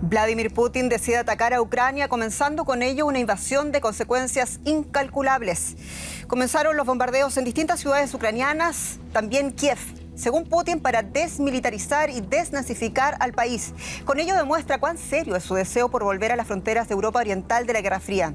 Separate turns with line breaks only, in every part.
Vladimir Putin decide atacar a Ucrania, comenzando con ello una invasión de consecuencias incalculables. Comenzaron los bombardeos en distintas ciudades ucranianas, también Kiev, según Putin, para desmilitarizar y desnazificar al país. Con ello demuestra cuán serio es su deseo por volver a las fronteras de Europa Oriental de la Guerra Fría.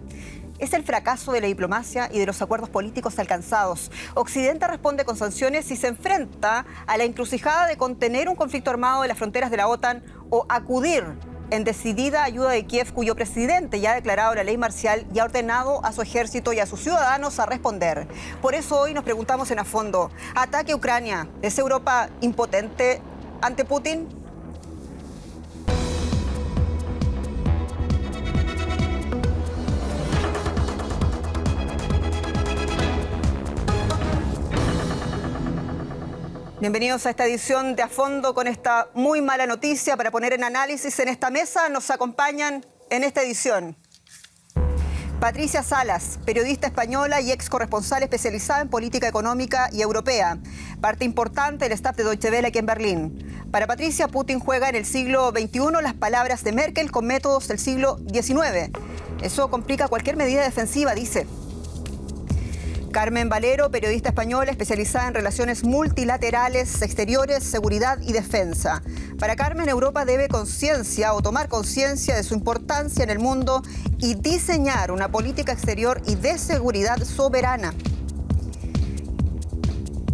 Es el fracaso de la diplomacia y de los acuerdos políticos alcanzados. Occidente responde con sanciones y se enfrenta a la encrucijada de contener un conflicto armado de las fronteras de la OTAN o acudir en decidida ayuda de Kiev, cuyo presidente ya ha declarado la ley marcial y ha ordenado a su ejército y a sus ciudadanos a responder. Por eso hoy nos preguntamos en A Fondo, ¿ataque a Ucrania? ¿Es Europa impotente ante Putin? Bienvenidos a esta edición de A Fondo con esta muy mala noticia para poner en análisis en esta mesa. Nos acompañan en esta edición Patricia Salas, periodista española y ex corresponsal especializada en política económica y europea, parte importante del staff de Deutsche Welle aquí en Berlín. Para Patricia, Putin juega en el siglo XXI las palabras de Merkel con métodos del siglo XIX. Eso complica cualquier medida defensiva, dice. Carmen Valero, periodista española especializada en relaciones multilaterales, exteriores, seguridad y defensa. Para Carmen, Europa debe conciencia o tomar conciencia de su importancia en el mundo y diseñar una política exterior y de seguridad soberana.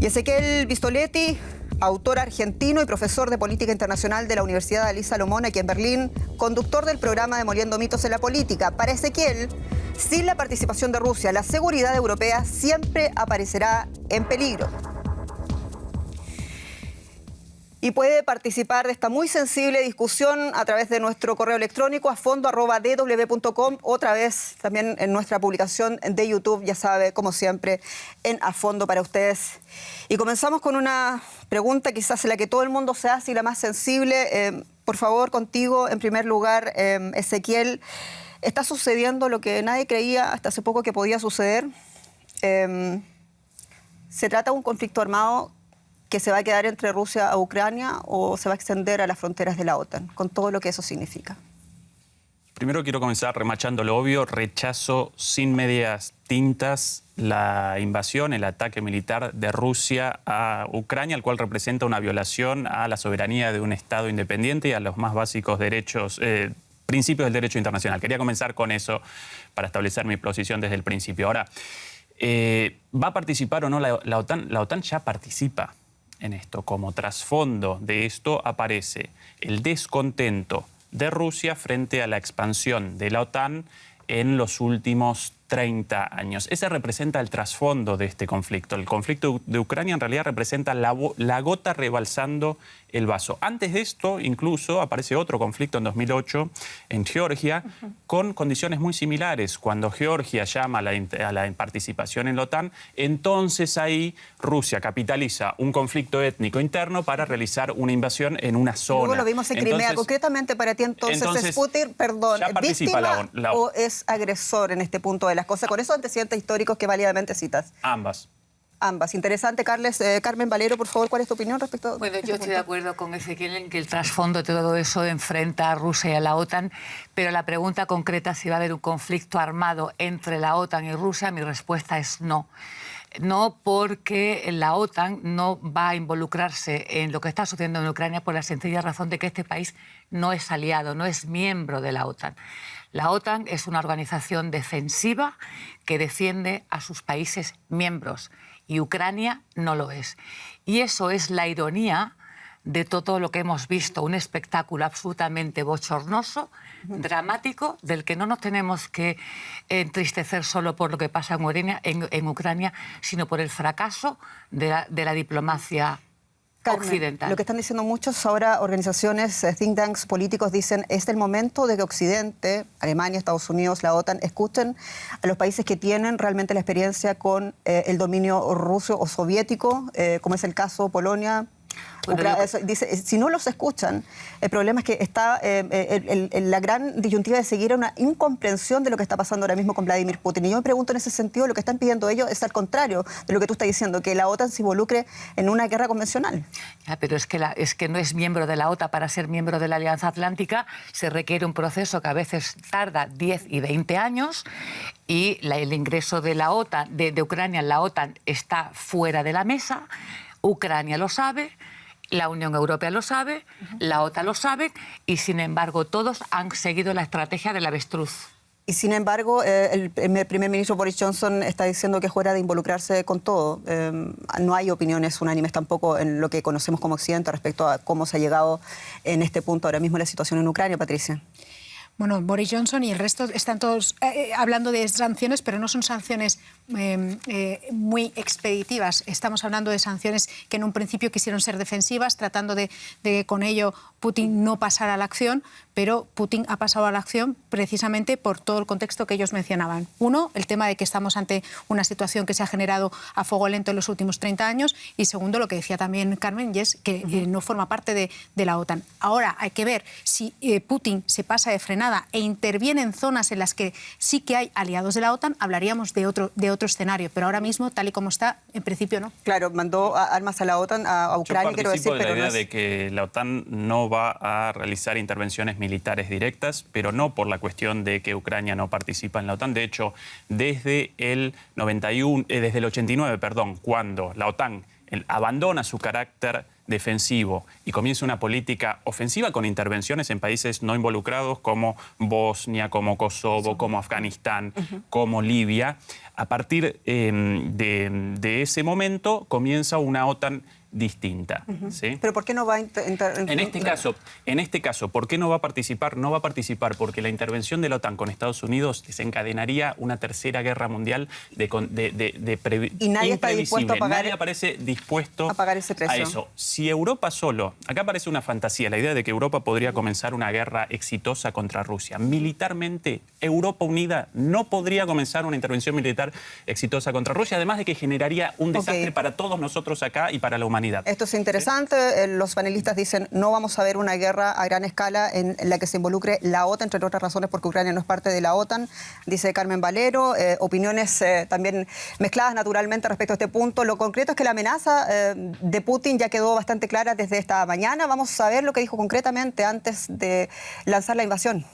Y Ezequiel Vistoletti, autor argentino y profesor de política internacional de la Universidad Dalí Salomón aquí en Berlín, conductor del programa Demoliendo mitos en la política. Para Ezequiel, sin la participación de Rusia, la seguridad europea siempre aparecerá en peligro. Y puede participar de esta muy sensible discusión a través de nuestro correo electrónico afondo@dw.com, otra vez también en nuestra publicación de YouTube, ya sabe, como siempre, en A Fondo para ustedes. Y comenzamos con una pregunta quizás la que todo el mundo se hace y la más sensible. Por favor, contigo, en primer lugar, Ezequiel. ¿Está sucediendo lo que nadie creía hasta hace poco que podía suceder? ¿Se trata de un conflicto armado que se va a quedar entre Rusia a Ucrania o se va a extender a las fronteras de la OTAN, con todo lo que eso significa?
Primero quiero comenzar remachando lo obvio. Rechazo sin medias tintas la invasión, el ataque militar de Rusia a Ucrania, el cual representa una violación a la soberanía de un Estado independiente y a los más básicos derechos, principios del derecho internacional. Quería comenzar con eso para establecer mi posición desde el principio. Ahora, ¿va a participar o no la OTAN? La OTAN ya participa en esto. Como trasfondo de esto aparece el descontento de Rusia frente a la expansión de la OTAN en los últimos 30 años. Ese representa el trasfondo de este conflicto. El conflicto de Ucrania en realidad representa la gota rebalsando el vaso. Antes de esto, incluso, aparece otro conflicto en 2008 en Georgia, con condiciones muy similares. Cuando Georgia llama a la participación en la OTAN, entonces ahí Rusia capitaliza un conflicto étnico interno para realizar una invasión en una zona.
Luego lo vimos en Crimea. Concretamente para ti entonces ¿es Putin, víctima o es agresor en este punto de las cosas? Con esos antecedentes históricos que válidamente citas.
Ambas.
Ambas. Interesante. Carmen Valero, por favor, ¿cuál es tu opinión respecto a
Bueno, yo estoy de acuerdo con Ezequiel en que el trasfondo de todo eso enfrenta a Rusia y a la OTAN, pero la pregunta concreta, si va a haber un conflicto armado entre la OTAN y Rusia, mi respuesta es no. No, porque la OTAN no va a involucrarse en lo que está sucediendo en Ucrania por la sencilla razón de que este país no es aliado, no es miembro de la OTAN. La OTAN es una organización defensiva que defiende a sus países miembros y Ucrania no lo es. Y eso es la ironía de todo lo que hemos visto, un espectáculo absolutamente bochornoso, dramático, del que no nos tenemos que entristecer solo por lo que pasa en Ucrania, sino por el fracaso de la diplomacia
Carmen,
occidental.
Lo que están diciendo muchos ahora, organizaciones, think tanks políticos, dicen es el momento de que Occidente, Alemania, Estados Unidos, la OTAN, escuchen a los países que tienen realmente la experiencia con el dominio ruso o soviético, como es el caso Polonia, Dice, si no los escuchan, el problema es que está la gran disyuntiva de seguir una incomprensión de lo que está pasando ahora mismo con Vladimir Putin. Y yo me pregunto en ese sentido, lo que están pidiendo ellos es al contrario de lo que tú estás diciendo, que la OTAN se involucre en una guerra convencional.
Ya, pero es que no es miembro de la OTAN. Para ser miembro de la Alianza Atlántica se requiere un proceso que a veces tarda 10 y 20 años y el ingreso de la OTAN, de Ucrania en la OTAN está fuera de la mesa. Ucrania lo sabe, la Unión Europea lo sabe, la OTAN lo sabe y, sin embargo, todos han seguido la estrategia del avestruz.
Y, sin embargo, el primer ministro Boris Johnson está diciendo que es hora de involucrarse con todo. No hay opiniones unánimes tampoco en lo que conocemos como Occidente respecto a cómo se ha llegado en este punto ahora mismo la situación en Ucrania, Patricia.
Bueno, Boris Johnson y el resto están todos hablando de sanciones, pero no son sanciones muy expeditivas. Estamos hablando de sanciones que en un principio quisieron ser defensivas, tratando de que con ello Putin no pasara a la acción, pero Putin ha pasado a la acción precisamente por todo el contexto que ellos mencionaban. Uno, el tema de que estamos ante una situación que se ha generado a fuego lento en los últimos 30 años y segundo, lo que decía también Carmen, y es que no forma parte de la OTAN. Ahora hay que ver si Putin se pasa de frenada e interviene en zonas en las que sí que hay aliados de la OTAN, hablaríamos de otro escenario, pero ahora mismo, tal y como está, en principio no.
Claro, mandó armas a la OTAN, a Ucrania, quiero decir,
pero
pero
la idea de que la OTAN no va a realizar intervenciones militares directas, pero no por la cuestión de que Ucrania no participa en la OTAN. De hecho, desde el 89, cuando la OTAN abandona su carácter defensivo y comienza una política ofensiva con intervenciones en países no involucrados como Bosnia, como Kosovo, como Afganistán, como Libia. A partir de ese momento comienza una OTAN distinta. ¿Sí?
¿Pero por qué no va a
En este caso, ¿por qué no va a participar? No va a participar porque la intervención de la OTAN con Estados Unidos desencadenaría una tercera guerra mundial
y nadie está dispuesto a pagar.
Nadie aparece dispuesto
a pagar ese precio.
A eso. Si Europa solo, acá parece una fantasía, la idea de que Europa podría comenzar una guerra exitosa contra Rusia. Militarmente, Europa unida no podría comenzar una intervención militar exitosa contra Rusia, además de que generaría un desastre para todos nosotros acá y para la humanidad.
Esto es interesante. Los panelistas dicen no vamos a ver una guerra a gran escala en la que se involucre la OTAN, entre otras razones porque Ucrania no es parte de la OTAN, dice Carmen Valero. Opiniones también mezcladas naturalmente respecto a este punto. Lo concreto es que la amenaza de Putin ya quedó bastante clara desde esta mañana. Vamos a ver lo que dijo concretamente antes de lanzar la invasión.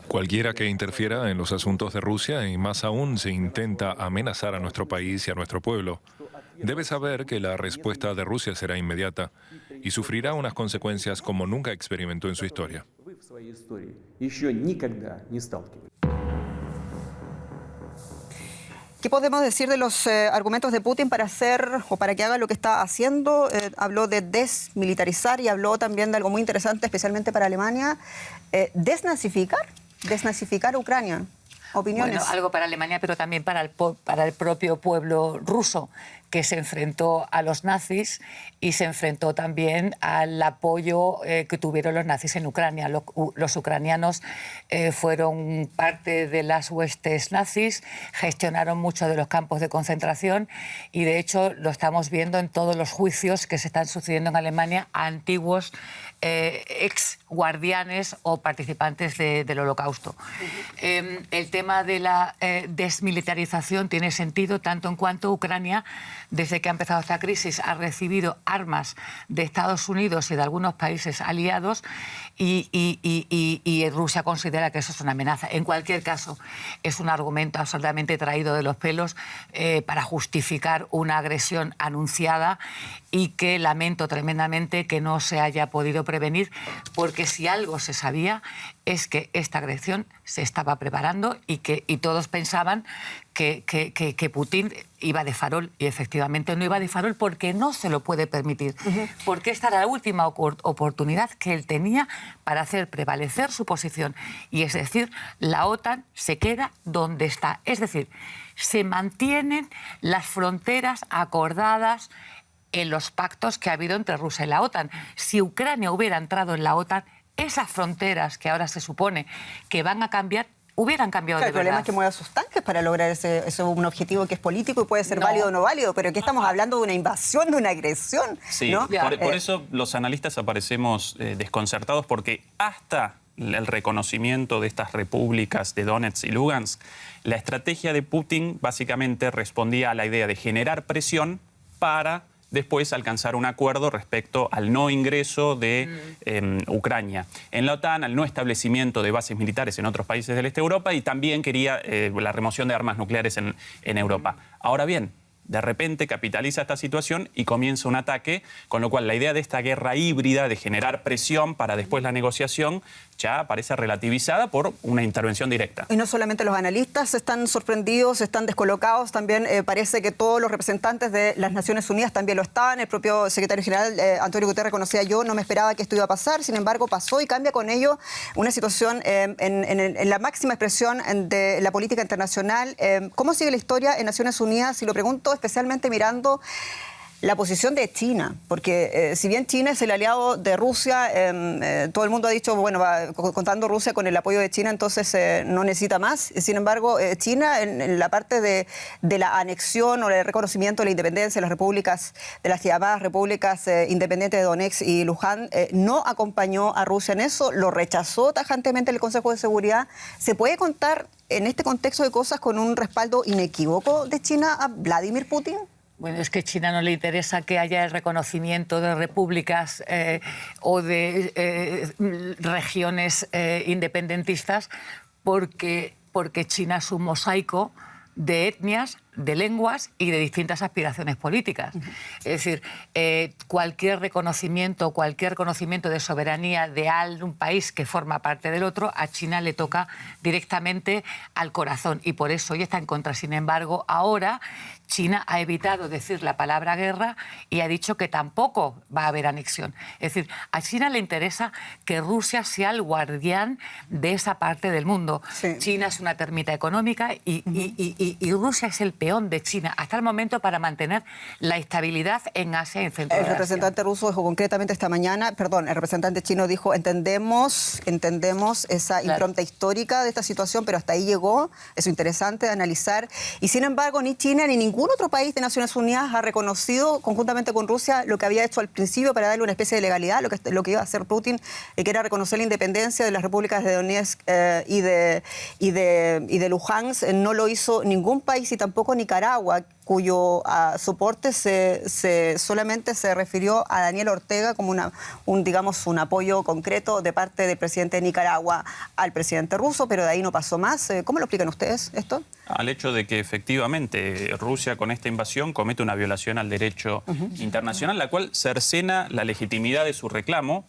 Cualquiera que interfiera en los asuntos de Rusia y más aún si intenta amenazar a nuestro país y a nuestro pueblo, debe saber que la respuesta de Rusia será inmediata y sufrirá unas consecuencias como nunca experimentó en su historia.
¿Qué podemos decir de los argumentos de Putin para hacer o para que haga lo que está haciendo? Habló de desmilitarizar y habló también de algo muy interesante, especialmente para Alemania, desnazificar Ucrania. ¿Opiniones?
Bueno, algo para Alemania, pero también para el propio pueblo ruso, que se enfrentó a los nazis y se enfrentó también al apoyo que tuvieron los nazis en Ucrania. Los ucranianos fueron parte de las huestes nazis, gestionaron muchos de los campos de concentración y, de hecho, lo estamos viendo en todos los juicios que se están sucediendo en Alemania a antiguos ex guardianes o participantes del Holocausto. El tema de la desmilitarización tiene sentido tanto en cuanto Ucrania, desde que ha empezado esta crisis, ha recibido armas de Estados Unidos y de algunos países aliados y Rusia considera que eso es una amenaza. En cualquier caso, es un argumento absolutamente traído de los pelos para justificar una agresión anunciada y que lamento tremendamente que no se haya podido prevenir, porque si algo se sabía es que esta agresión se estaba preparando y todos pensaban que Putin iba de farol y efectivamente no iba de farol porque no se lo puede permitir, porque esta era la última oportunidad que él tenía para hacer prevalecer su posición y es decir, la OTAN se queda donde está, es decir, se mantienen las fronteras acordadas en los pactos que ha habido entre Rusia y la OTAN. Si Ucrania hubiera entrado en la OTAN, esas fronteras que ahora se supone que van a cambiar, hubieran cambiado de verdad.
El problema es que mueva sus tanques para lograr ese un objetivo que es político y puede ser válido o no válido, pero aquí estamos hablando de una invasión, de una agresión.
Sí,
¿no?
por eso los analistas aparecemos desconcertados, porque hasta el reconocimiento de estas repúblicas de Donetsk y Lugansk, la estrategia de Putin básicamente respondía a la idea de generar presión para después alcanzar un acuerdo respecto al no ingreso de Ucrania en la OTAN, al no establecimiento de bases militares en otros países del este de Europa, y también quería la remoción de armas nucleares en Europa. Ahora bien, de repente capitaliza esta situación y comienza un ataque, con lo cual la idea de esta guerra híbrida, de generar presión para después la negociación, ya parece relativizada por una intervención directa.
Y no solamente los analistas están sorprendidos, están descolocados, también parece que todos los representantes de las Naciones Unidas también lo estaban. El propio secretario general, Antonio Guterres, reconocía: yo no me esperaba que esto iba a pasar, sin embargo pasó, y cambia con ello una situación en la máxima expresión de la política internacional. ¿Cómo sigue la historia en Naciones Unidas? Y lo pregunto especialmente mirando la posición de China, porque si bien China es el aliado de Rusia, todo el mundo ha dicho, bueno, contando Rusia con el apoyo de China, entonces no necesita más. Sin embargo, China en la parte de la anexión o el reconocimiento de la independencia de las repúblicas, de las llamadas repúblicas independientes de Donetsk y Luján, no acompañó a Rusia en eso, lo rechazó tajantemente el Consejo de Seguridad. ¿Se puede contar en este contexto de cosas con un respaldo inequívoco de China a Vladimir Putin?
Bueno, es que a China no le interesa que haya el reconocimiento de repúblicas o de regiones independentistas, porque China es un mosaico de etnias, de lenguas y de distintas aspiraciones políticas. Es decir, cualquier reconocimiento de soberanía de un país que forma parte del otro, a China le toca directamente al corazón, y por eso hoy está en contra. Sin embargo, ahora China ha evitado decir la palabra guerra y ha dicho que tampoco va a haber anexión. Es decir, a China le interesa que Rusia sea el guardián de esa parte del mundo. Sí. China es una termita económica y Rusia es el peón de China hasta el momento para mantener la estabilidad en Asia y en Centro Asia.
El representante ruso dijo concretamente esta mañana, el representante chino dijo: entendemos esa impronta histórica de esta situación, pero hasta ahí llegó. Eso es interesante de analizar. Y sin embargo, ni China ni ningún otro país de Naciones Unidas ha reconocido conjuntamente con Rusia lo que había hecho al principio para darle una especie de legalidad, lo que iba a hacer Putin, que era reconocer la independencia de las repúblicas de Donetsk y de Luhansk. No lo hizo ningún país, y tampoco Nicaragua, cuyo soporte solamente se refirió a Daniel Ortega como un apoyo concreto de parte del presidente de Nicaragua al presidente ruso, pero de ahí no pasó más. ¿Cómo lo explican ustedes esto?
Al hecho de que efectivamente Rusia con esta invasión comete una violación al derecho internacional, la cual cercena la legitimidad de su reclamo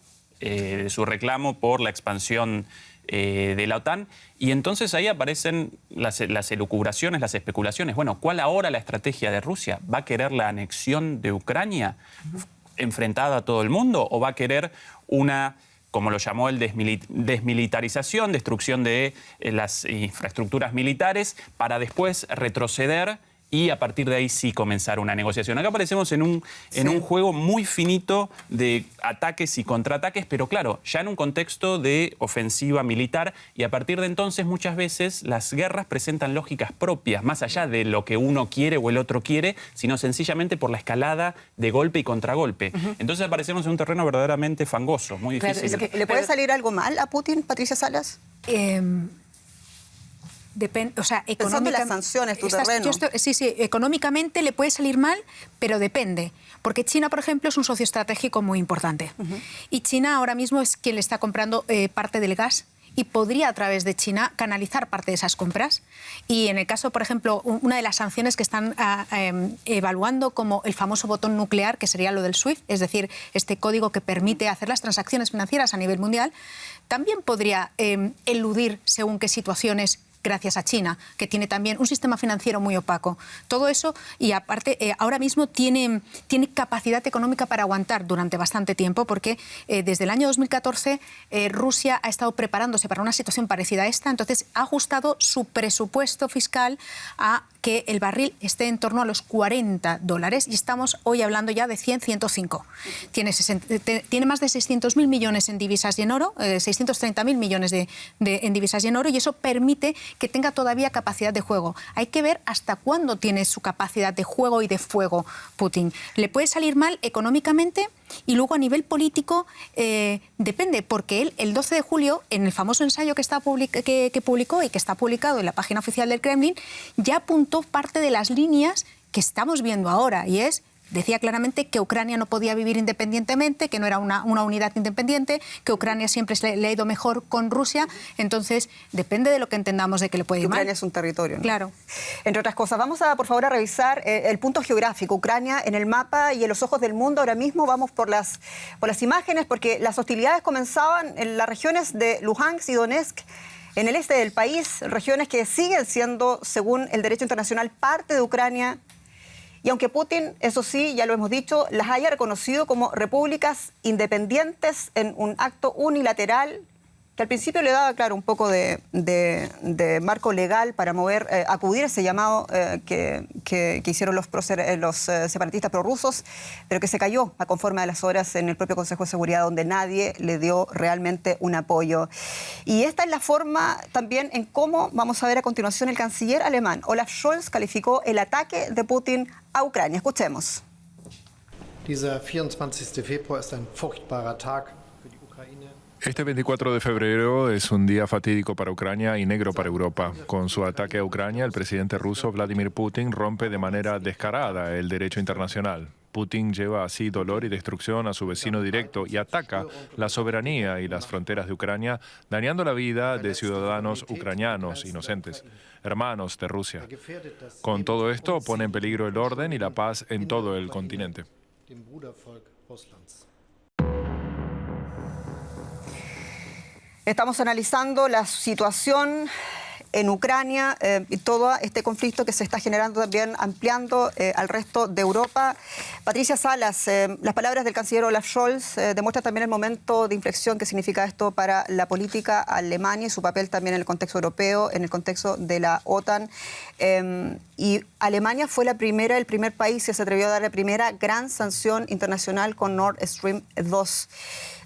por la expansión de la OTAN, y entonces ahí aparecen las elucubraciones, las especulaciones. Bueno, ¿cuál ahora la estrategia de Rusia? ¿Va a querer la anexión de Ucrania enfrentada a todo el mundo, o va a querer una, como lo llamó el desmilitarización, destrucción de las infraestructuras militares, para después retroceder y a partir de ahí sí comenzar una negociación? Acá aparecemos en un juego muy finito de ataques y contraataques, pero claro, ya en un contexto de ofensiva militar, y a partir de entonces muchas veces las guerras presentan lógicas propias, más allá de lo que uno quiere o el otro quiere, sino sencillamente por la escalada de golpe y contragolpe. Entonces aparecemos en un terreno verdaderamente fangoso, muy difícil.
Claro, ¿le puede salir algo mal a Putin, Patricia Salas?
Depende, o sea,
pensando en las sanciones, tu terreno.
Sí, económicamente le puede salir mal, pero depende. Porque China, por ejemplo, es un socio estratégico muy importante. Y China ahora mismo es quien le está comprando parte del gas, y podría a través de China canalizar parte de esas compras. Y en el caso, por ejemplo, una de las sanciones que están evaluando, como el famoso botón nuclear, que sería lo del SWIFT, es decir, este código que permite hacer las transacciones financieras a nivel mundial, también podría eludir según qué situaciones, gracias a China, que tiene también un sistema financiero muy opaco. Todo eso, y aparte, ahora mismo tiene capacidad económica para aguantar durante bastante tiempo, porque desde el año 2014 Rusia ha estado preparándose para una situación parecida a esta, entonces ha ajustado su presupuesto fiscal a que el barril esté en torno a los $40 y estamos hoy hablando ya de 100, 105. Tiene más de 600.000 millones en divisas y en oro, 630.000 millones en divisas y en oro, y eso permite que tenga todavía capacidad de juego. Hay que ver hasta cuándo tiene su capacidad de juego y de fuego Putin. Le puede salir mal económicamente y luego a nivel político depende, porque él el 12 de julio, en el famoso ensayo que publicó y que está publicado en la página oficial del Kremlin, ya apuntó parte de las líneas que estamos viendo ahora, y decía claramente que Ucrania no podía vivir independientemente, que no era una unidad independiente, que Ucrania siempre le ha ido mejor con Rusia. Entonces, depende de lo que entendamos de que le puede ir mal.
Ucrania es un territorio, ¿no?
Claro.
Entre otras cosas, vamos por favor, a revisar el punto geográfico. Ucrania en el mapa y en los ojos del mundo. Ahora mismo vamos por las imágenes, porque las hostilidades comenzaban en las regiones de Luhansk y Donetsk, en el este del país, regiones que siguen siendo, según el derecho internacional, parte de Ucrania. Y aunque Putin, eso sí, ya lo hemos dicho, las haya reconocido como repúblicas independientes en un acto unilateral, que al principio le daba, claro, un poco de marco legal para acudir a ese llamado que hicieron los separatistas prorrusos, pero que se cayó a conforme de las horas en el propio Consejo de Seguridad, donde nadie le dio realmente un apoyo. Y esta es la forma también en cómo, vamos a ver a continuación, el canciller alemán Olaf Scholz calificó el ataque de Putin a Ucrania. Escuchemos.
Dieser 24. Februar ist ein furchtbarer Tag.
Este 24 de febrero es un día fatídico para Ucrania y negro para Europa. Con su ataque a Ucrania, el presidente ruso Vladimir Putin rompe de manera descarada el derecho internacional. Putin lleva así dolor y destrucción a su vecino directo y ataca la soberanía y las fronteras de Ucrania, dañando la vida de ciudadanos ucranianos inocentes, hermanos de Rusia. Con todo esto, pone en peligro el orden y la paz en todo el continente.
Estamos analizando la situación en Ucrania y todo este conflicto que se está generando también, ampliando al resto de Europa. Patricia Salas, las palabras del canciller Olaf Scholz demuestran también el momento de inflexión que significa esto para la política alemana y su papel también en el contexto europeo, en el contexto de la OTAN. Y Alemania fue el primer país que se atrevió a dar la primera gran sanción internacional con Nord Stream 2.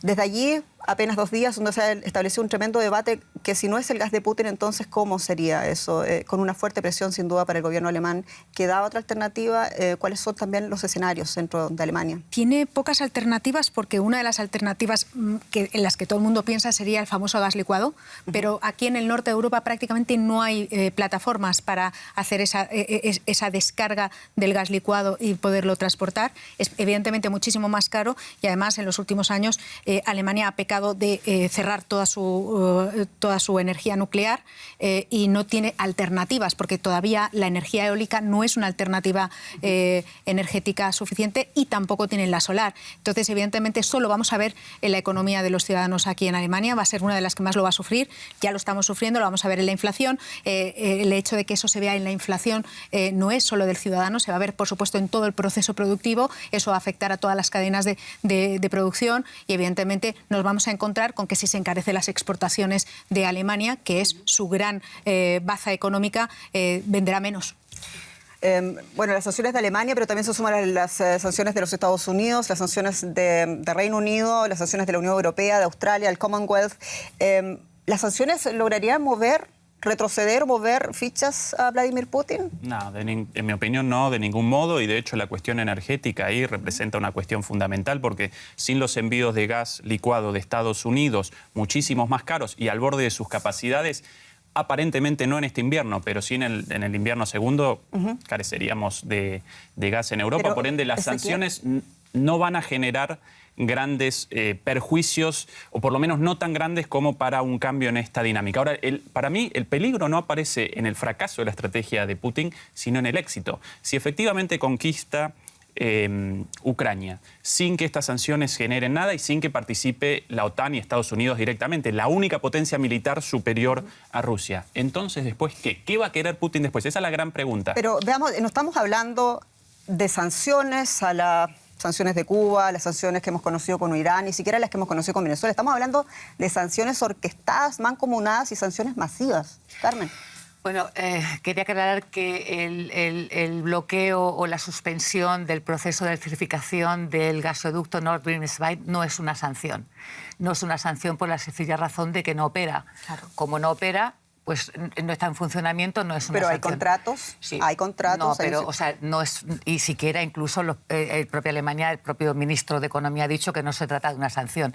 Desde allí, apenas 2 días, donde se estableció un tremendo debate que si no es el gas de Putin, entonces ¿cómo sería eso? Con una fuerte presión, sin duda, para el gobierno alemán. ¿Queda otra alternativa? ¿Cuáles son también los escenarios dentro de Alemania?
Tiene pocas alternativas, porque una de las alternativas en las que todo el mundo piensa sería el famoso gas licuado, pero aquí en el norte de Europa prácticamente no hay plataformas para hacer esa descarga del gas licuado y poderlo transportar. Es evidentemente muchísimo más caro y además en los últimos años Alemania ha pecado de cerrar toda su energía nuclear y no tiene alternativas, porque todavía la energía eólica no es una alternativa energética suficiente y tampoco tienen la solar. Entonces, evidentemente, solo vamos a ver en la economía de los ciudadanos aquí en Alemania. Va a ser una de las que más lo va a sufrir. Ya lo estamos sufriendo, lo vamos a ver en la inflación. El hecho de que eso se vea en la inflación no es solo del ciudadano, se va a ver, por supuesto, en todo el proceso productivo. Eso va a afectar a todas las cadenas de producción y, evidentemente, nos vamos a encontrar con que si se encarecen las exportaciones de Alemania, que es su gran baza económica, venderá menos.
Bueno, las sanciones de Alemania, pero también se suman las sanciones de los Estados Unidos, las sanciones de Reino Unido, las sanciones de la Unión Europea, de Australia, el Commonwealth. ¿Las sanciones lograrían retroceder o mover fichas a Vladimir Putin?
No, en mi opinión no, de ningún modo, y de hecho la cuestión energética ahí representa una cuestión fundamental, porque sin los envíos de gas licuado de Estados Unidos, muchísimos más caros y al borde de sus capacidades, aparentemente no en este invierno, pero sí en el invierno segundo, careceríamos de gas en Europa.
Pero,
por ende, las sanciones no van a generar grandes perjuicios, o por lo menos no tan grandes como para un cambio en esta dinámica. Ahora, para mí, el peligro no aparece en el fracaso de la estrategia de Putin, sino en el éxito. Si efectivamente conquista Ucrania sin que estas sanciones generen nada y sin que participe la OTAN y Estados Unidos directamente, la única potencia militar superior a Rusia, entonces después ¿qué va a querer Putin después? Esa es la gran pregunta.
Pero veamos, no estamos hablando de sanciones a las sanciones de Cuba, las sanciones que hemos conocido con Irán, ni siquiera las que hemos conocido con Venezuela. Estamos hablando de sanciones orquestadas, mancomunadas y sanciones masivas. Carmen.
Bueno, quería aclarar que el bloqueo o la suspensión del proceso de electrificación del gasoducto Nord Stream no es una sanción. No es una sanción por la sencilla razón de que no opera. Claro. Como no opera, pues no está en funcionamiento, no es una sanción.
Pero hay contratos,
sí.
Hay contratos.
No, pero, o sea, no es, y siquiera incluso el propio Alemania, el propio ministro de Economía ha dicho que no se trata de una sanción.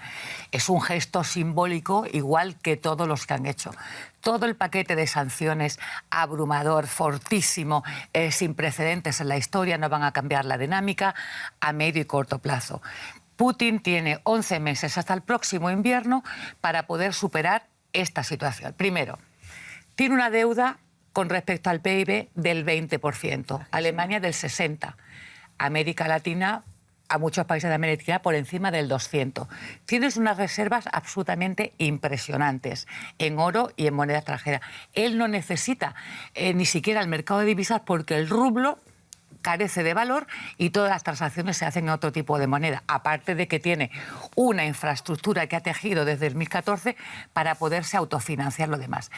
Es un gesto simbólico igual que todos los que han hecho. Todo el paquete de sanciones abrumador, fortísimo, sin precedentes en la historia, no van a cambiar la dinámica a medio y corto plazo. Putin tiene 11 meses hasta el próximo invierno para poder superar esta situación. Primero, tiene una deuda con respecto al PIB del 20%, Alemania del 60%, América Latina, a muchos países de América Latina, por encima del 200%. Tienes unas reservas absolutamente impresionantes en oro y en moneda extranjera. Él no necesita ni siquiera el mercado de divisas porque el rublo carece de valor y todas las transacciones se hacen en otro tipo de moneda, aparte de que tiene una infraestructura que ha tejido desde el 2014 para poderse autofinanciar lo demás.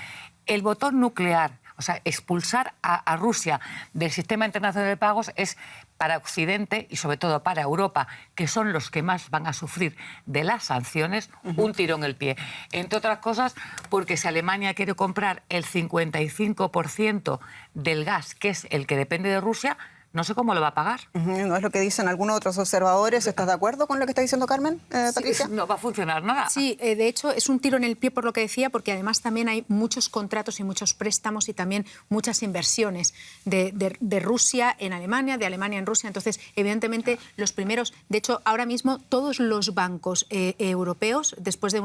El botón nuclear, o sea, expulsar a Rusia del sistema internacional de pagos es para Occidente y sobre todo para Europa, que son los que más van a sufrir de las sanciones, un tiro en el pie. Entre otras cosas, porque si Alemania quiere comprar el 55% del gas, que es el que depende de Rusia, no sé cómo lo va a pagar.
No es lo que dicen algunos otros observadores. ¿Estás de acuerdo con lo que está diciendo Carmen, Patricia?
Sí, no va a funcionar nada.
Sí, de hecho es un tiro en el pie por lo que decía, porque además también hay muchos contratos y muchos préstamos y también muchas inversiones de Rusia en Alemania, de Alemania en Rusia. Entonces, evidentemente, los primeros... De hecho, ahora mismo todos los bancos europeos, después de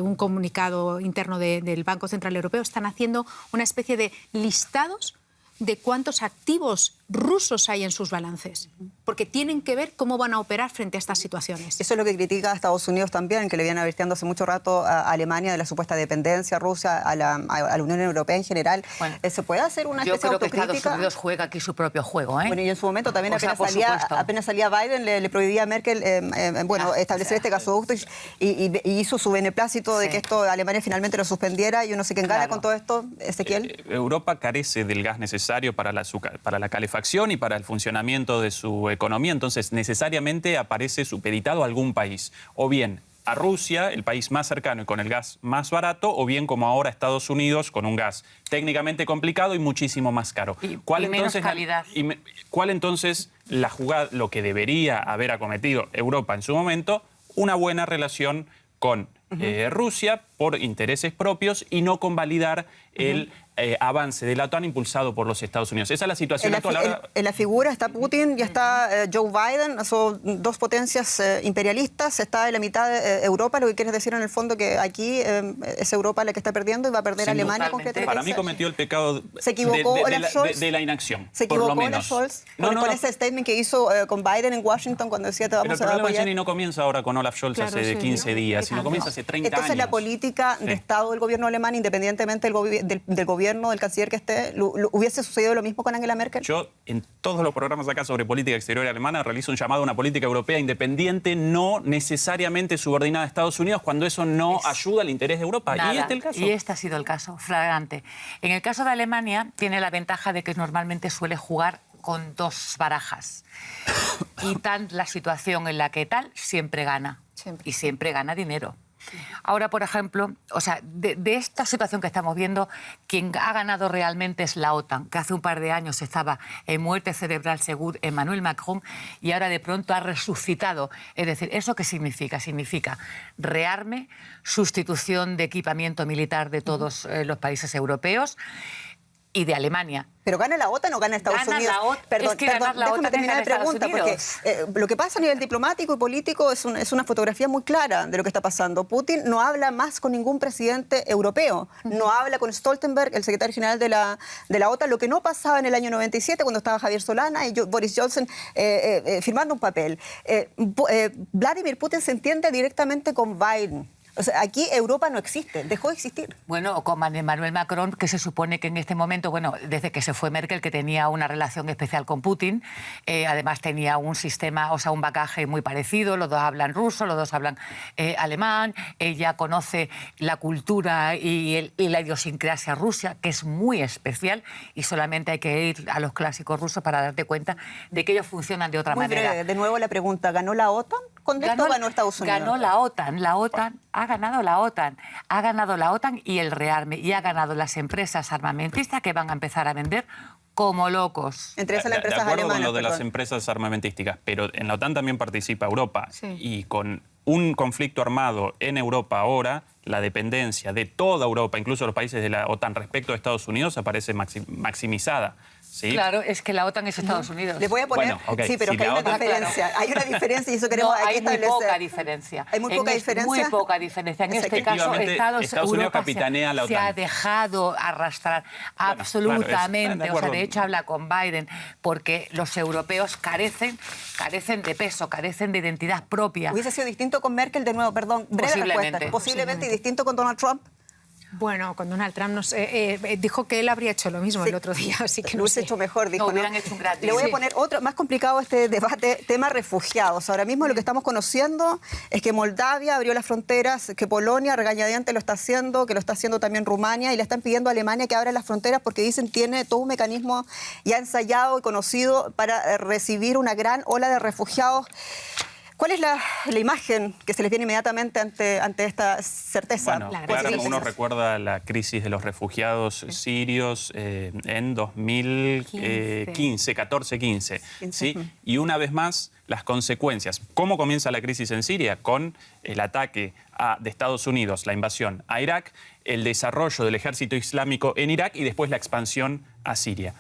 un comunicado interno del Banco Central Europeo, están haciendo una especie de listados de cuántos activos rusos hay en sus balances, porque tienen que ver cómo van a operar frente a estas situaciones.
Eso es lo que critica a Estados Unidos también, que le viene advirtiendo hace mucho rato a Alemania de la supuesta dependencia rusa, a la Unión Europea en general. Bueno, ¿se puede hacer una especie de autocrítica?
Yo creo que Estados Unidos juega aquí su propio juego, ¿eh?
Bueno, y en su momento también apenas salía Biden, le prohibía a Merkel establecer este gasoducto y hizo su beneplácito de que esto Alemania finalmente lo suspendiera, y uno sé quién gana con todo esto, Ezequiel.
Europa carece del gas necesario para la calefacción y para el funcionamiento de su economía, entonces necesariamente aparece supeditado a algún país, o bien a Rusia, el país más cercano y con el gas más barato, o bien como ahora Estados Unidos con un gas técnicamente complicado y muchísimo más caro.
¿Cuál menos calidad?
¿Cuál entonces la jugada, lo que debería haber acometido Europa en su momento? Una buena relación con Rusia por intereses propios y no convalidar el avance de la OTAN impulsado por los Estados Unidos. Esa es la situación actual.
En la figura está Putin y está Joe Biden, son dos potencias imperialistas, está en la mitad de Europa. Lo que quieres decir en el fondo que aquí es Europa la que está perdiendo y va a perder Alemania concretamente.
Para mí cometió el pecado de la inacción.
¿Se equivocó Olaf Scholz con ese statement que hizo con Biden en Washington cuando decía te vamos a apoyar?
Pero el problema, Jenny, no comienza ahora con Olaf Scholz hace 15 días, sino comienza hace 30 años.
Entonces la política de Estado del gobierno alemán, independientemente del gobierno, del canciller que esté, ¿hubiese sucedido lo mismo con Angela Merkel?
Yo, en todos los programas acá sobre política exterior alemana, realizo un llamado a una política europea independiente, no necesariamente subordinada a Estados Unidos, cuando eso no ayuda al interés de Europa.
Nada.
Y este es el caso.
Y este ha sido el caso, flagrante. En el caso de Alemania, tiene la ventaja de que normalmente suele jugar con dos barajas. Y la situación en la que tal siempre gana. Y siempre gana dinero. Ahora, por ejemplo, o sea, de esta situación que estamos viendo, quien ha ganado realmente es la OTAN, que hace un par de años estaba en muerte cerebral según Emmanuel Macron y ahora de pronto ha resucitado. Es decir, ¿eso qué significa? Significa rearme, sustitución de equipamiento militar de todos los países europeos y de Alemania.
¿Pero gana la OTAN o gana Estados Unidos? Perdón, déjame terminar la pregunta, porque lo que pasa a nivel diplomático y político es una fotografía muy clara de lo que está pasando. Putin no habla más con ningún presidente europeo, no habla con Stoltenberg, el secretario general de la OTAN, lo que no pasaba en el año 97 cuando estaba Javier Solana y Boris Johnson firmando un papel. Vladimir Putin se entiende directamente con Biden. O sea, aquí Europa no existe, dejó de existir.
Bueno, con Emmanuel Macron, que se supone que en este momento, bueno, desde que se fue Merkel, que tenía una relación especial con Putin, además tenía un sistema, o sea, un bagaje muy parecido, los dos hablan ruso, los dos hablan alemán, ella conoce la cultura y la idiosincrasia rusa, que es muy especial, y solamente hay que ir a los clásicos rusos para darte cuenta de que ellos funcionan de otra manera.
Breve, de nuevo la pregunta, ¿ganó la OTAN? ¿Con esto ganó Estados Unidos?
Ganó la OTAN, ha ganado la OTAN y el rearme, y ha ganado las empresas armamentistas que van a empezar a vender como locos.
Entre esas las empresas
de acuerdo
alemanas,
con lo de las empresas armamentísticas, pero en la OTAN también participa Europa.
Sí.
Y con un conflicto armado en Europa ahora, la dependencia de toda Europa, incluso los países de la OTAN respecto a Estados Unidos, aparece maximizada. ¿Sí?
Claro, es que la OTAN es Estados Unidos.
Les voy a poner,
Bueno, okay.
sí, pero
Si
que hay
la
una
OTAN,
diferencia.
claro.
Hay una diferencia y eso queremos
No, hay
aquí
muy
establecer.
poca diferencia.
¿Hay muy poca diferencia?
Muy poca diferencia. En este caso,
Efectivamente, Estados Unidos
Europa
capitanea la
se
OTAN.
ha dejado arrastrar
Claro,
absolutamente.
de
O sea,
acuerdo.
de hecho, habla con Biden, porque los europeos carecen de peso, carecen de identidad propia.
¿Hubiese sido distinto con Merkel? De nuevo, perdón, breve
Posiblemente.
respuesta. Posiblemente. ¿Y distinto con Donald Trump?
Bueno, con Donald Trump dijo que él habría hecho lo mismo el otro día, así que
Lo
no
hubiese
sé.
hecho mejor, dijo.
No, hubieran hecho un gratis.
Le voy a
Sí.
poner otro, más complicado este debate, tema refugiados. Ahora mismo lo que estamos conociendo es que Moldavia abrió las fronteras, que Polonia regañadiente lo está haciendo, que lo está haciendo también Rumania, y le están pidiendo a Alemania que abra las fronteras porque dicen tiene todo un mecanismo ya ensayado y conocido para recibir una gran ola de refugiados. ¿Cuál es la imagen que se les viene inmediatamente ante esta certeza?
Bueno,
La
claro,
crisis.
uno recuerda la crisis de los refugiados sirios en 2015, 14-15. ¿sí? Y una vez más, las consecuencias. ¿Cómo comienza la crisis en Siria? Con el ataque de Estados Unidos, la invasión a Irak, el desarrollo del ejército islámico en Irak y después la expansión a Siria.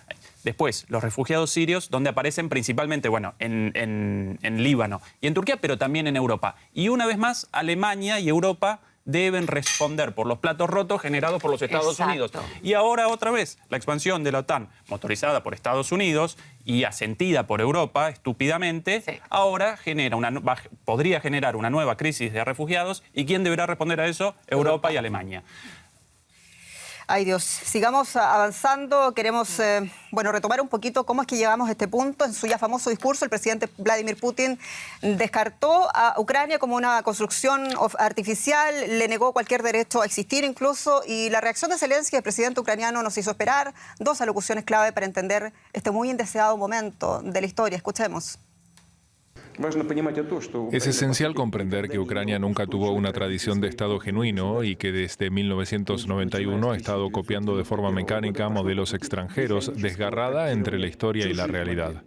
Después, los refugiados sirios, donde aparecen principalmente, bueno, en Líbano y en Turquía, pero también en Europa. Y una vez más, Alemania y Europa deben responder por los platos rotos generados por los Estados
Exacto.
Unidos. Y ahora, otra vez, la expansión de la OTAN, motorizada por Estados Unidos y asentida por Europa, estúpidamente,
Sí.
ahora podría generar una nueva crisis de refugiados. ¿Y quién deberá responder a eso? Europa y Alemania.
Ay Dios, sigamos avanzando. Queremos retomar un poquito cómo es que llegamos a este punto. En su ya famoso discurso, el presidente Vladimir Putin descartó a Ucrania como una construcción artificial, le negó cualquier derecho a existir incluso, y la reacción de Zelensky, el presidente ucraniano, nos hizo esperar. Dos alocuciones clave para entender este muy indeseado momento de la historia. Escuchemos.
Es esencial comprender que Ucrania nunca tuvo una tradición de Estado genuino y que desde 1991 ha estado copiando de forma mecánica modelos extranjeros, desgarrada entre la historia y la realidad.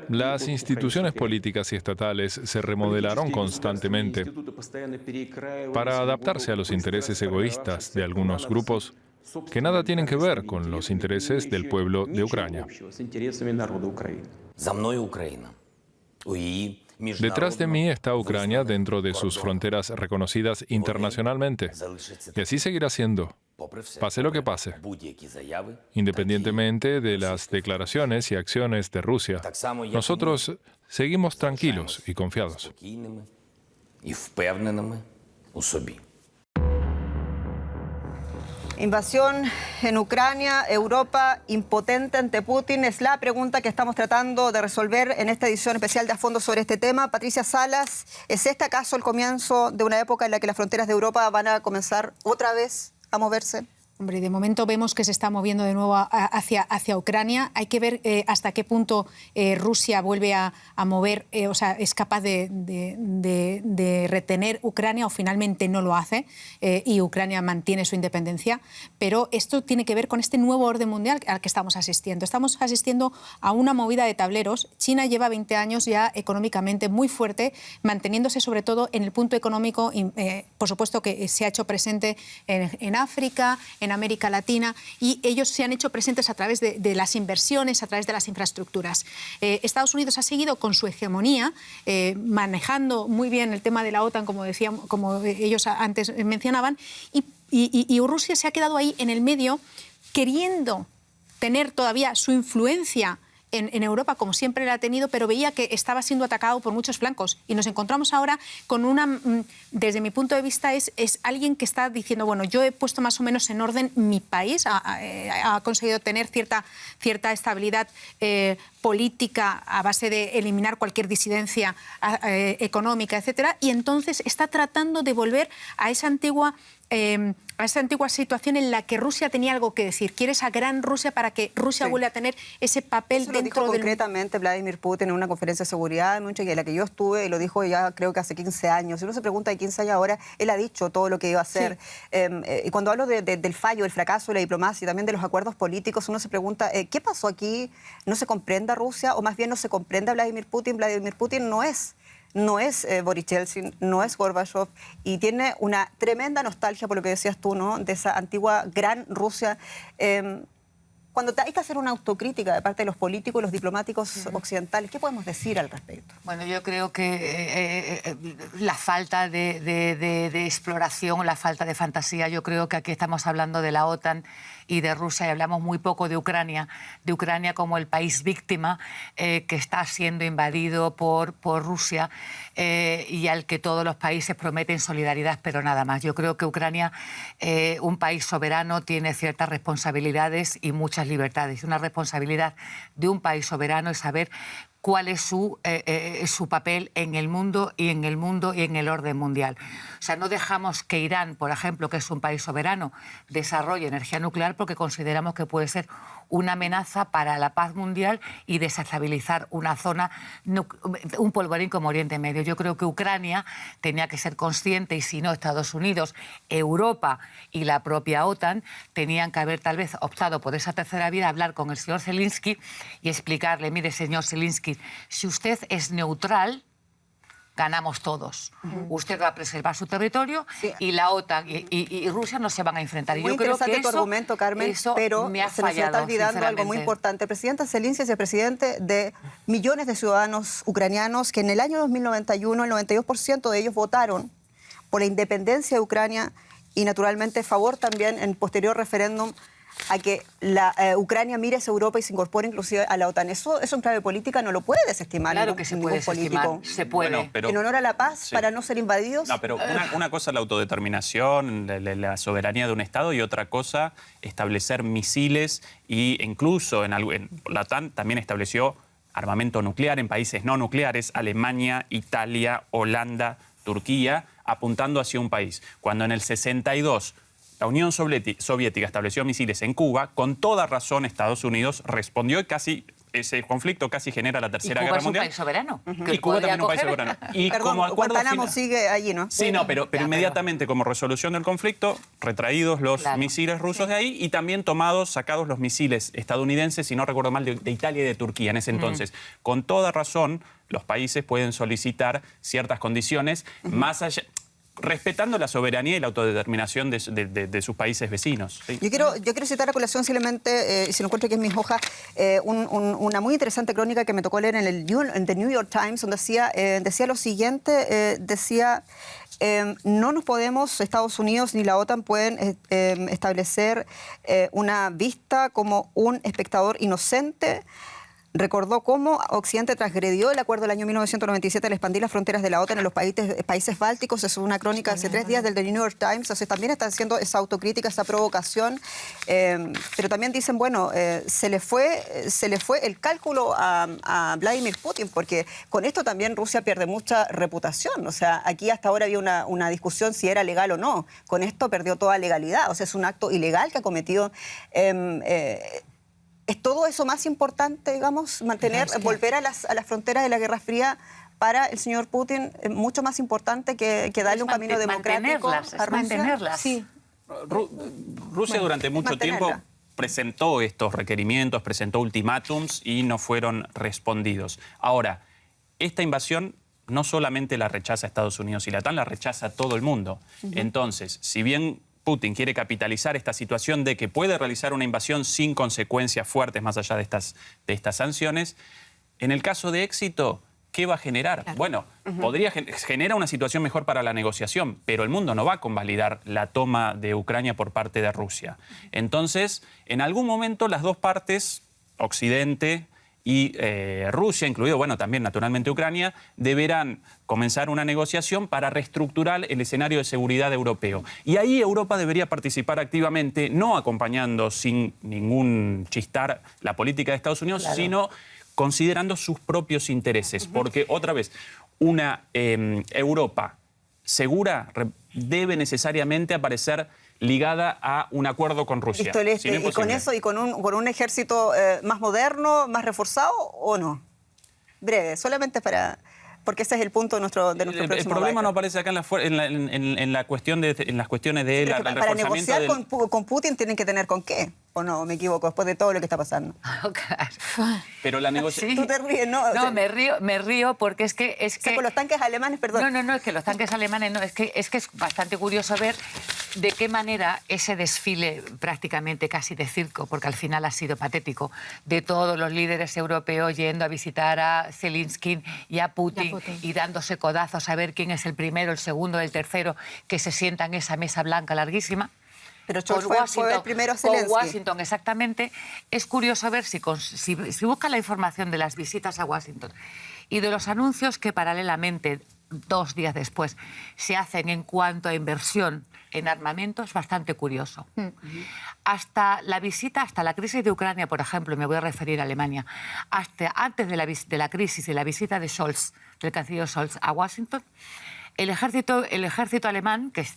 Las instituciones políticas y estatales se remodelaron constantemente para adaptarse a los intereses egoístas de algunos grupos que nada tienen que ver con los intereses del pueblo de Ucrania. Detrás de mí está Ucrania dentro de sus fronteras reconocidas internacionalmente. Y así seguirá siendo, pase lo que pase, independientemente de las declaraciones y acciones de Rusia. Nosotros seguimos tranquilos y confiados.
Invasión en Ucrania, Europa impotente ante Putin, es la pregunta que estamos tratando de resolver en esta edición especial de A Fondo sobre este tema. Patricia Salas, ¿es este acaso el comienzo de una época en la que las fronteras de Europa van a comenzar otra vez a moverse?
Hombre, de momento vemos que se está moviendo de nuevo hacia Ucrania. Hay que ver hasta qué punto Rusia vuelve a mover, es capaz de retener Ucrania o finalmente no lo hace y Ucrania mantiene su independencia. Pero esto tiene que ver con este nuevo orden mundial al que estamos asistiendo. Estamos asistiendo a una movida de tableros. China lleva 20 años ya económicamente muy fuerte, manteniéndose sobre todo en el punto económico, por supuesto que se ha hecho presente en África, en América Latina, y ellos se han hecho presentes a través de las inversiones, a través de las infraestructuras. Estados Unidos ha seguido con su hegemonía, manejando muy bien el tema de la OTAN, como ellos antes mencionaban, y Rusia se ha quedado ahí en el medio, queriendo tener todavía su influencia en Europa, como siempre la ha tenido, pero veía que estaba siendo atacado por muchos flancos. Y nos encontramos ahora con una, desde mi punto de vista, es alguien que está diciendo, bueno, yo he puesto más o menos en orden mi país, ha conseguido tener cierta estabilidad política a base de eliminar cualquier disidencia económica, etcétera, y entonces está tratando de volver a esa antigua situación en la que Rusia tenía algo que decir. Quiere esa gran Rusia para que Rusia vuelva a tener ese papel
Eso
dentro
lo dijo
del...
concretamente Vladimir Putin en una conferencia de seguridad en la que yo estuve, y lo dijo ya creo que hace 15 años. Si uno se pregunta de 15 años ahora, él ha dicho todo lo que iba a hacer. Sí. Y cuando hablo del fallo, el fracaso de la diplomacia y también de los acuerdos políticos, uno se pregunta, ¿qué pasó aquí? ¿No se comprende a Rusia? O más bien no se comprende a Vladimir Putin. Vladimir Putin no es Boris Yeltsin, no es Gorbachev, y tiene una tremenda nostalgia, por lo que decías tú, ¿no?, de esa antigua gran Rusia. Cuando hay que hacer una autocrítica de parte de los políticos y los diplomáticos occidentales, ¿qué podemos decir al respecto?
Bueno, yo creo que la falta de exploración, la falta de fantasía, yo creo que aquí estamos hablando de la OTAN y de Rusia y hablamos muy poco de Ucrania como el país víctima que está siendo invadido por Rusia y al que todos los países prometen solidaridad, pero nada más. Yo creo que Ucrania, un país soberano, tiene ciertas responsabilidades y muchas libertades. Una responsabilidad de un país soberano es saber cuál es su papel en el mundo y en el orden mundial. O sea, no dejamos que Irán, por ejemplo, que es un país soberano, desarrolle energía nuclear porque consideramos que puede ser una amenaza para la paz mundial y desestabilizar una zona, un polvorín como Oriente Medio. Yo creo que Ucrania tenía que ser consciente, y si no, Estados Unidos, Europa y la propia OTAN tenían que haber tal vez optado por esa tercera vía, hablar con el señor Zelensky y explicarle, mire, señor Zelensky, si usted es neutral, ganamos todos. Usted va a preservar su territorio y la OTAN y Rusia no se van a enfrentar.
Muy interesante tu argumento, Carmen, pero
me ha
se nos está olvidando algo muy importante. El presidente Zelensky es el presidente de millones de ciudadanos ucranianos que en el año 2091 el 92% de ellos votaron por la independencia de Ucrania y naturalmente favor también en posterior referéndum a que Ucrania mire hacia Europa y se incorpore inclusive a la OTAN. Eso en clave política no lo puede desestimar
claro que se puede
político.
Se puede.
Bueno, pero,
en honor a la paz, para no ser invadidos.
No, pero una cosa es la autodeterminación, la soberanía de un Estado, y otra cosa establecer misiles, y incluso en la OTAN también estableció armamento nuclear en países no nucleares, Alemania, Italia, Holanda, Turquía, apuntando hacia un país. Cuando en el 62 la Unión Soviética estableció misiles en Cuba, con toda razón Estados Unidos respondió y ese conflicto casi genera la Tercera Guerra Mundial.
¿Y Cuba es un país soberano?
Y Cuba también es un país soberano. Y
perdón,
como acuerdo
Guantánamo sigue allí, ¿no?
Sí, no, pero inmediatamente como resolución del conflicto, retraídos los misiles rusos de ahí y también sacados los misiles estadounidenses, si no recuerdo mal, de Italia y de Turquía en ese entonces. Con toda razón, los países pueden solicitar ciertas condiciones más allá, respetando la soberanía y la autodeterminación de sus países vecinos. ¿Sí?
Yo quiero citar a colación simplemente, si lo encuentro que es mi hoja, una muy interesante crónica que me tocó leer en The New York Times, donde decía lo siguiente, no nos podemos, Estados Unidos ni la OTAN pueden establecer una vista como un espectador inocente. Recordó cómo Occidente transgredió el acuerdo del año 1997 al expandir las fronteras de la OTAN en los países bálticos. Es una crónica hace 3 días del The New York Times. Entonces también están haciendo esa autocrítica, esa provocación. Pero también dicen, bueno, se le fue el cálculo a Vladimir Putin, porque con esto también Rusia pierde mucha reputación. O sea, aquí hasta ahora había una discusión si era legal o no. Con esto perdió toda legalidad. O sea, es un acto ilegal que ha cometido... ¿Es todo eso más importante, digamos, volver a las fronteras de la Guerra Fría para el señor Putin? Mucho más importante que darle un camino democrático a Rusia.
Mantenerlas.
Sí.
Rusia durante mucho tiempo presentó estos requerimientos, presentó ultimátums y no fueron respondidos. Ahora, esta invasión no solamente la rechaza Estados Unidos y la OTAN, la rechaza todo el mundo. Entonces, si bien Putin quiere capitalizar esta situación de que puede realizar una invasión sin consecuencias fuertes más allá de estas sanciones, en el caso de éxito, ¿qué va a generar? Claro. Bueno, podría generar una situación mejor para la negociación, pero el mundo no va a convalidar la toma de Ucrania por parte de Rusia. Entonces, en algún momento las dos partes, Occidente y Rusia, incluido, bueno, también naturalmente Ucrania, deberán comenzar una negociación para reestructurar el escenario de seguridad europeo. Y ahí Europa debería participar activamente, no acompañando sin ningún chistar la política de Estados Unidos, claro, sino considerando sus propios intereses. Porque, otra vez, una Europa segura debe necesariamente aparecer ligada a un acuerdo con Rusia.
Listo, ¿y con eso y con un ejército más moderno, más reforzado o no? Breve, solamente para... Porque ese es el punto de nuestro próximo
El problema no aparece acá en las cuestiones de él.
Para negociar con Putin tienen que tener con qué. ¿O no? Me equivoco, después de todo lo que está pasando.
Claro.
Pero la negociación...
Sí.
Tú te ríes, ¿no?
No, me río porque es que...
O sea, con los tanques alemanes, perdón.
No, es que los tanques alemanes no. Es que es bastante curioso ver de qué manera ese desfile prácticamente casi de circo, porque al final ha sido patético, de todos los líderes europeos yendo a visitar a Zelensky y a Putin y dándose codazos a ver quién es el primero, el segundo, el tercero, que se sienta en esa mesa blanca larguísima.
Pero fue el primero a Zelensky.
Con Washington, exactamente. Es curioso ver si buscan la información de las visitas a Washington y de los anuncios que paralelamente, 2 días después, se hacen en cuanto a inversión en armamento, es bastante curioso. Hasta la visita, hasta la crisis de Ucrania, por ejemplo, me voy a referir a Alemania, hasta antes de la crisis y la visita de Scholz, del canciller Scholz a Washington, el ejército alemán, que es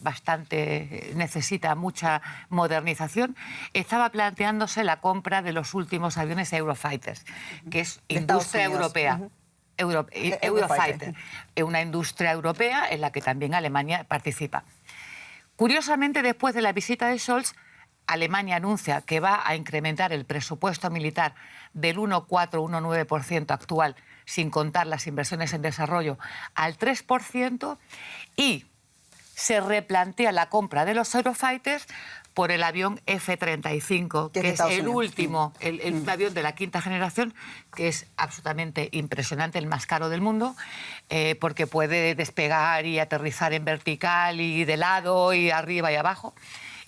necesita mucha modernización, estaba planteándose la compra de los últimos aviones Eurofighters, que es industria europea. Eurofighter, una industria europea en la que también Alemania participa. Curiosamente, después de la visita de Scholz, Alemania anuncia que va a incrementar el presupuesto militar del 1,4-1,9% actual, sin contar las inversiones en desarrollo, al 3%, y se replantea la compra de los Eurofighters por el avión F-35, que es el último, el avión de la 5ª generación, que es absolutamente impresionante, el más caro del mundo, porque puede despegar y aterrizar en vertical y de lado y arriba y abajo,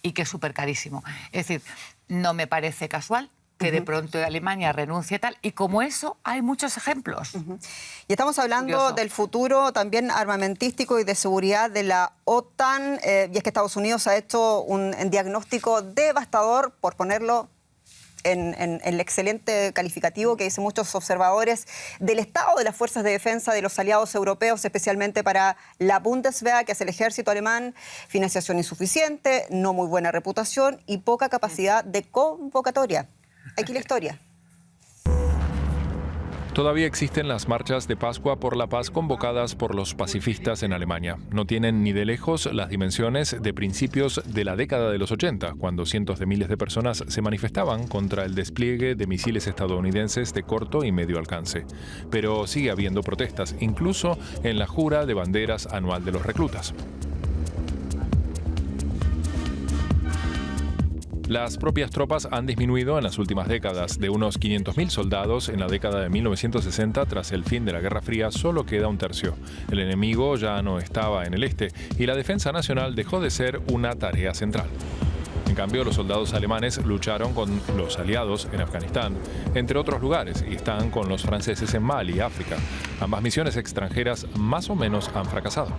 y que es súper carísimo. Es decir, no me parece casual que de pronto Alemania renuncie tal, y como eso hay muchos ejemplos.
Y estamos hablando del futuro también armamentístico y de seguridad de la OTAN, y es que Estados Unidos ha hecho un diagnóstico devastador, por ponerlo en el excelente calificativo que dicen muchos observadores, del estado de las fuerzas de defensa de los aliados europeos, especialmente para la Bundeswehr, que es el ejército alemán: financiación insuficiente, no muy buena reputación y poca capacidad de convocatoria. Aquí la historia.
Todavía existen las marchas de Pascua por la paz convocadas por los pacifistas en Alemania. No tienen ni de lejos las dimensiones de principios de la década de los 80, cuando cientos de miles de personas se manifestaban contra el despliegue de misiles estadounidenses de corto y medio alcance. Pero sigue habiendo protestas, incluso en la jura de banderas anual de los reclutas. Las propias tropas han disminuido en las últimas décadas. De unos 500.000 soldados en la década de 1960, tras el fin de la Guerra Fría, solo queda un tercio. El enemigo ya no estaba en el este y la defensa nacional dejó de ser una tarea central. En cambio, los soldados alemanes lucharon con los aliados en Afganistán, entre otros lugares, y están con los franceses en Mali, África. Ambas misiones extranjeras más o menos han fracasado.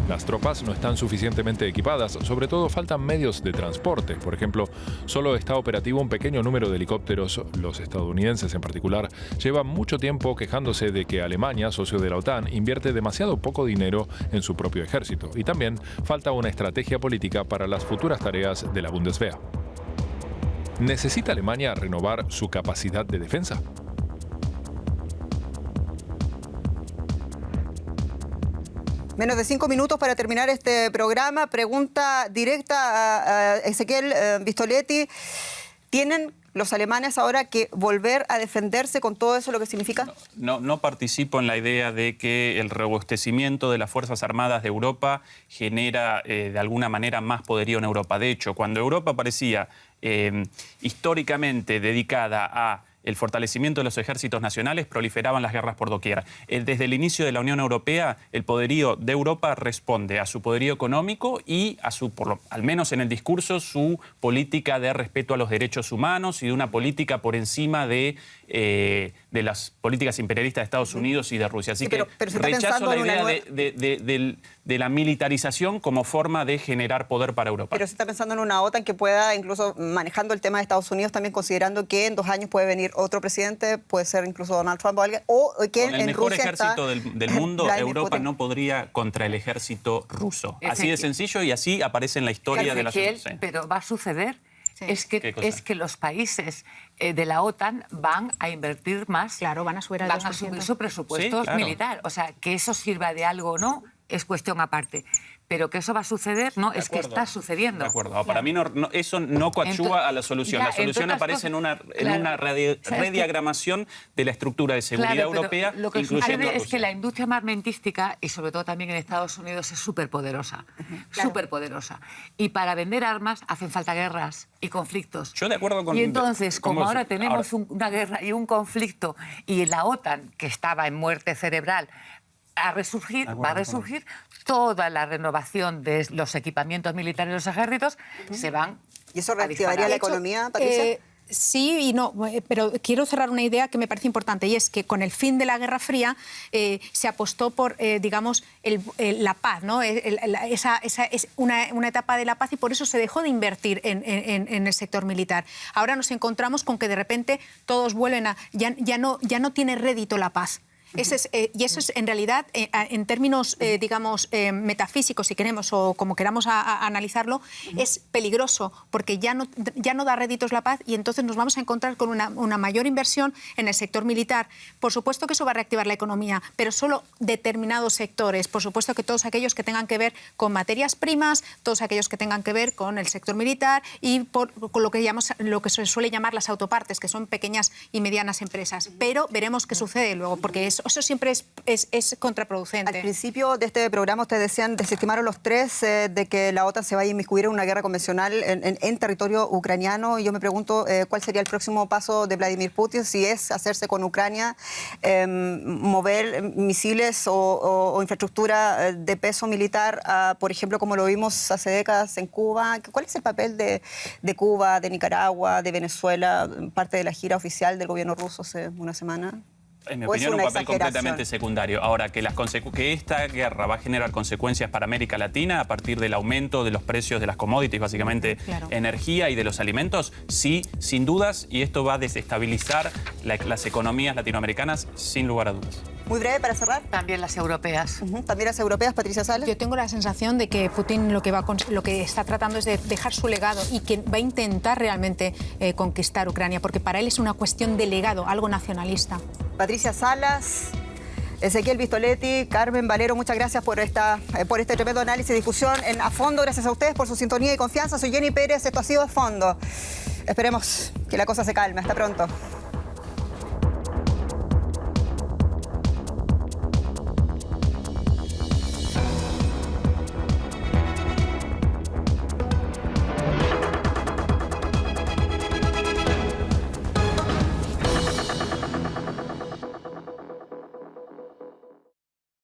Las tropas no están suficientemente equipadas, sobre todo faltan medios de transporte. Por ejemplo, solo está operativo un pequeño número de helicópteros. Los estadounidenses en particular llevan mucho tiempo quejándose de que Alemania, socio de la OTAN, invierte demasiado poco dinero en su propio ejército. Y también falta una estrategia política para las futuras tareas de la Bundeswehr. ¿Necesita Alemania renovar su capacidad de defensa?
Menos de 5 minutos para terminar este programa. Pregunta directa a Ezequiel Vistoletti. ¿Tienen los alemanes ahora que volver a defenderse con todo eso lo que significa?
No participo en la idea de que el robustecimiento de las Fuerzas Armadas de Europa genera de alguna manera más poderío en Europa. De hecho, cuando Europa parecía históricamente dedicada a el fortalecimiento de los ejércitos nacionales, proliferaban las guerras por doquier. Desde el inicio de la Unión Europea, el poderío de Europa responde a su poderío económico y a su, al menos en el discurso, su política de respeto a los derechos humanos y de una política por encima de las políticas imperialistas de Estados Unidos y de Rusia. Así que rechazo la idea de la militarización como forma de generar poder para Europa.
Pero se está pensando en una OTAN que pueda, incluso manejando el tema de Estados Unidos, también considerando que en 2 años puede venir otro presidente, puede ser incluso Donald Trump o alguien, o que
con el
en
mejor
Rusia
ejército del mundo, Europa Putin no podría contra el ejército ruso. Así de sencillo, y así aparece en la historia de la sociedad.
Pero va a suceder.
Sí.
Es que los países de la OTAN van a invertir más.
Claro, van a subir al 2%.
Van a subir su presupuesto militar. O sea, que eso sirva de algo o no es cuestión aparte. Pero que eso va a ser, no, es que está sucediendo.
De acuerdo. Para mí eso no coadyuva a la solución. La solución aparece en una rediagramación de la estructura de seguridad europea.
Lo que sucede es que la industria armamentística, y sobre todo también en Estados Unidos, es súper poderosa. Súper poderosa. Y para vender armas hacen falta guerras y conflictos.
Yo de acuerdo con...
Y entonces, como ahora tenemos una guerra y un conflicto, y la OTAN, que estaba en muerte cerebral, va a resurgir toda la renovación de los equipamientos militares de los ejércitos, se van.
¿Y eso reactivaría la economía, Patricia?
Sí y no, pero quiero cerrar una idea que me parece importante, y es que con el fin de la Guerra Fría se apostó por, digamos, la paz, ¿no? Esa es una etapa de la paz, y por eso se dejó de invertir en el sector militar. Ahora nos encontramos con que de repente todos vuelven a... Ya no tiene rédito la paz. Y eso es, en realidad, en términos, digamos, metafísicos, si queremos, o como queramos analizarlo, es peligroso, porque ya no da réditos la paz, y entonces nos vamos a encontrar con una mayor inversión en el sector militar. Por supuesto que eso va a reactivar la economía, pero solo determinados sectores. Por supuesto que todos aquellos que tengan que ver con materias primas, todos aquellos que tengan que ver con el sector militar y con lo que se suele llamar las autopartes, que son pequeñas y medianas empresas. Pero veremos qué sucede luego, porque eso siempre es contraproducente.
Al principio de este programa ustedes decían, desestimaron los tres de que la OTAN se vaya a inmiscuir en una guerra convencional en territorio ucraniano, y yo me pregunto cuál sería el próximo paso de Vladimir Putin, si es hacerse con Ucrania, mover misiles o infraestructura de peso militar, por ejemplo, como lo vimos hace décadas en Cuba. ¿Cuál es el papel de Cuba, de Nicaragua, de Venezuela, parte de la gira oficial del gobierno ruso hace una semana?
En mi opinión, un papel completamente secundario. Ahora, que esta guerra va a generar consecuencias para América Latina a partir del aumento de los precios de las commodities, básicamente energía y de los alimentos, sí, sin dudas, y esto va a desestabilizar las economías latinoamericanas, sin lugar a dudas.
Muy breve para cerrar.
También las europeas.
También las europeas, Patricia Salas.
Yo tengo la sensación de que Putin lo que está tratando es de dejar su legado, y que va a intentar realmente conquistar Ucrania, porque para él es una cuestión de legado, algo nacionalista.
Patricia Salas, Ezequiel Vistoletti, Carmen Valero, muchas gracias por este tremendo análisis y discusión en A Fondo. Gracias a ustedes por su sintonía y confianza. Soy Jenny Pérez, esto ha sido A Fondo. Esperemos que la cosa se calme. Hasta pronto.